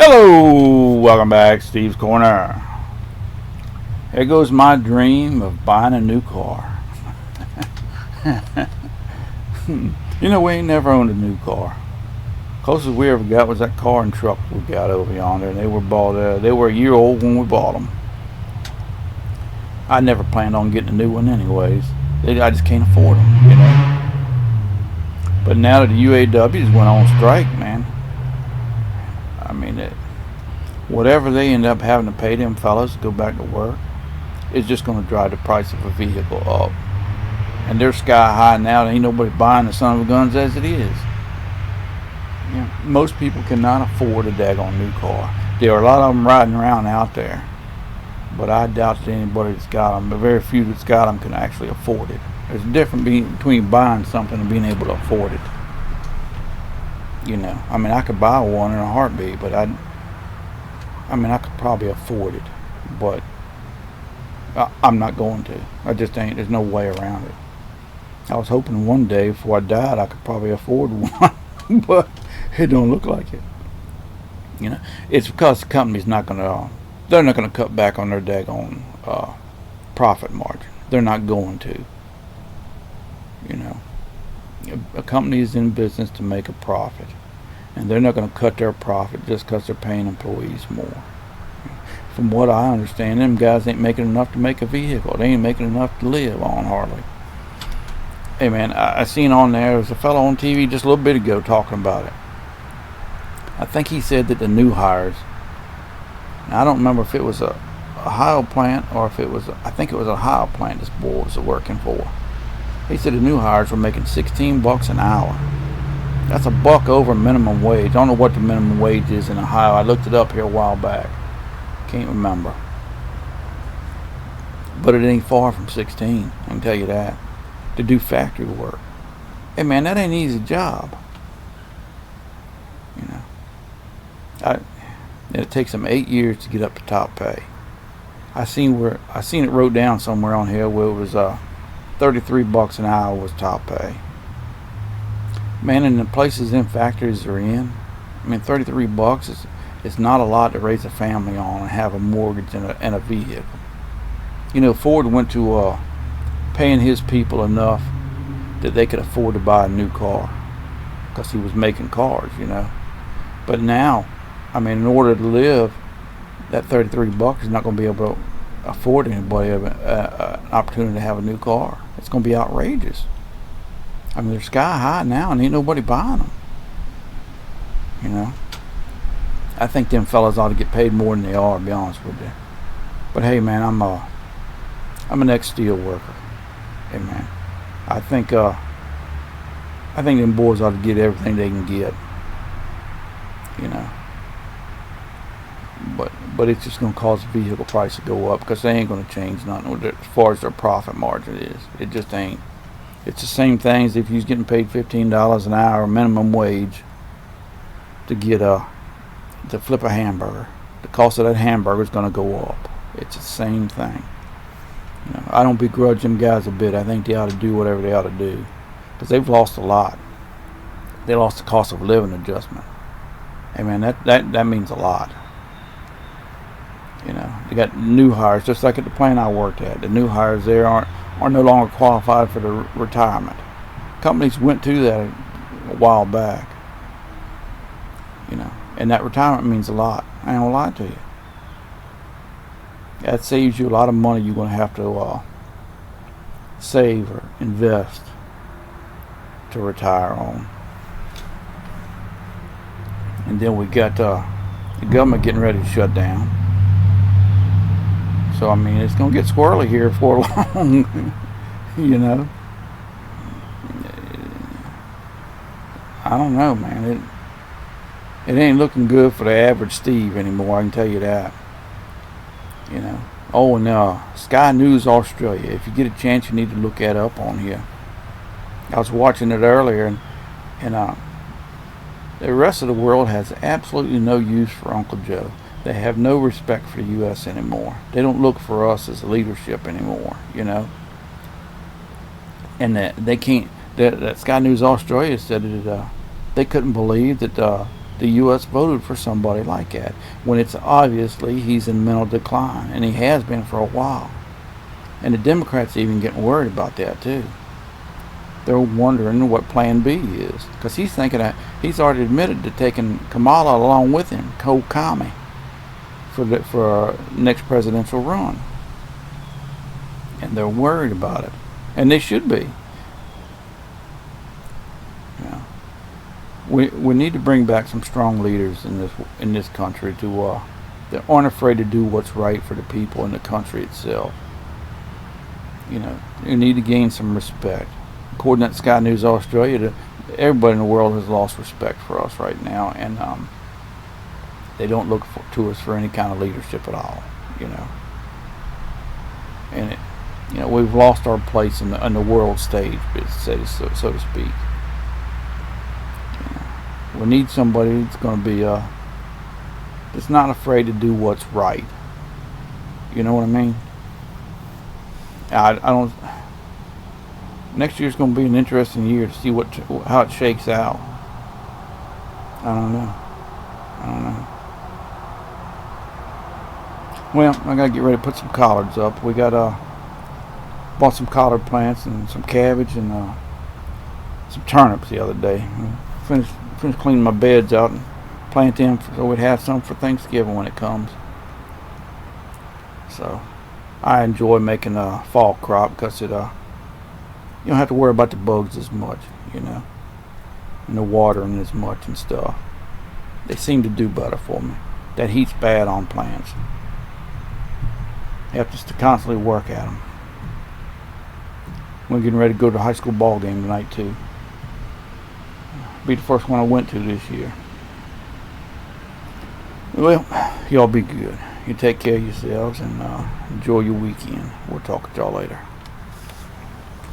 Hello, welcome back, Steve's Corner. Here goes my dream of buying a new car. We ain't never owned a new car. Closest we ever got was that car and truck we got over yonder, and they were a year old when we bought them. I never planned on getting a new one anyways. I just can't afford them. But now that the UAWs went on strike, man, whatever they end up having to pay them fellas to go back to work is just going to drive the price of a vehicle up. And they're sky high now. There ain't nobody buying the son of a guns as it is. Most people cannot afford a daggone new car. There are a lot of them riding around out there, but I doubt that anybody that's got them, the very few that's got them, can actually afford it. There's a difference between buying something and being able to afford it. I could buy one in a heartbeat, but I could probably afford it, but I'm not going to. I just ain't. There's no way around it. I was hoping one day before I died I could probably afford one, but it don't look like it. It's because the company's they're not gonna cut back on their daggone profit margin. They're not going to. A company is in business to make a profit, and they're not going to cut their profit just because they're paying employees more. From what I understand, them guys ain't making enough to make a vehicle. They ain't making enough to live on, hardly. Hey man, I seen on there's a fellow on TV just a little bit ago talking about it. I think he said that the new hires, now I don't remember if it was a Ohio plant or if it was, I think it was a Ohio plant this boy was working for. He said the new hires were making $16 an hour. That's $1 over minimum wage. I don't know what the minimum wage is in Ohio. I looked it up here a while back. Can't remember. But it ain't far from 16. I can tell you that. To do factory work. Hey man, that ain't an easy job. It takes them 8 years to get up to top pay. I seen it wrote down somewhere on here where it was $33 an hour was top pay. Man, in the places in factories are in, $33 is not a lot to raise a family on and have a mortgage and a vehicle. Ford went to paying his people enough that they could afford to buy a new car because he was making cars, But now, in order to live, that $33 is not going to be able to afford anybody an opportunity to have a new car. It's going to be outrageous. They're sky high now and ain't nobody buying them. I think them fellas ought to get paid more than they are, to be honest with you. But hey man, I'm an ex-steel worker. Hey man, I think them boys ought to get everything they can get. But it's just going to cause the vehicle price to go up because they ain't going to change nothing as far as their profit margin is. It just ain't. It's the same thing as if you was getting paid $15 an hour minimum wage to flip a hamburger. The cost of that hamburger is going to go up. It's the same thing. I don't begrudge them guys a bit. I think they ought to do whatever they ought to do because they've lost a lot. They lost the cost of living adjustment. Hey man, that means a lot. They got new hires, just like at the plant I worked at. The new hires there are no longer qualified for the retirement. Companies went to that a while back. And that retirement means a lot. I ain't gonna lie to you. That saves you a lot of money you're gonna have to save or invest to retire on. And then we got the government getting ready to shut down. So it's gonna get squirrely here before long. I don't know, man. It ain't looking good for the average Steve anymore. I can tell you that. Oh, and Sky News Australia. If you get a chance, you need to look that up on here. I was watching it earlier, and the rest of the world has absolutely no use for Uncle Joe. They have no respect for the U.S. anymore. They don't look for us as leadership anymore, And that they can't. That Sky News Australia said that they couldn't believe that the U.S. voted for somebody like that when it's obviously he's in mental decline, and he has been for a while. And the Democrats are even getting worried about that too. They're wondering what Plan B is, because he's thinking that he's already admitted to taking Kamala along with him, co-commie, for next presidential run. And they're worried about it, and they should be. Yeah. We need to bring back some strong leaders in this country that aren't afraid to do what's right for the people in the country itself. You need to gain some respect. According to Sky News Australia, everybody in the world has lost respect for us right now, and they don't look to us for any kind of leadership at all. And we've lost our place in the world stage, so to speak. We need somebody that's going to be that's not afraid to do what's right. You know what I mean? I don't. Next year's going to be an interesting year to see how it shakes out. I don't know. Well, I gotta get ready to put some collards up. We got bought some collard plants and some cabbage and some turnips the other day. Finished cleaning my beds out and plant them so we'd have some for Thanksgiving when it comes. So I enjoy making a fall crop because it you don't have to worry about the bugs as much, and the watering as much and stuff. They seem to do better for me. That heat's bad on plants. You have to constantly work at them. We're getting ready to go to the high school ball game tonight too. Be the first one I went to this year. Well, y'all be good. You take care of yourselves and enjoy your weekend. We'll talk to y'all later.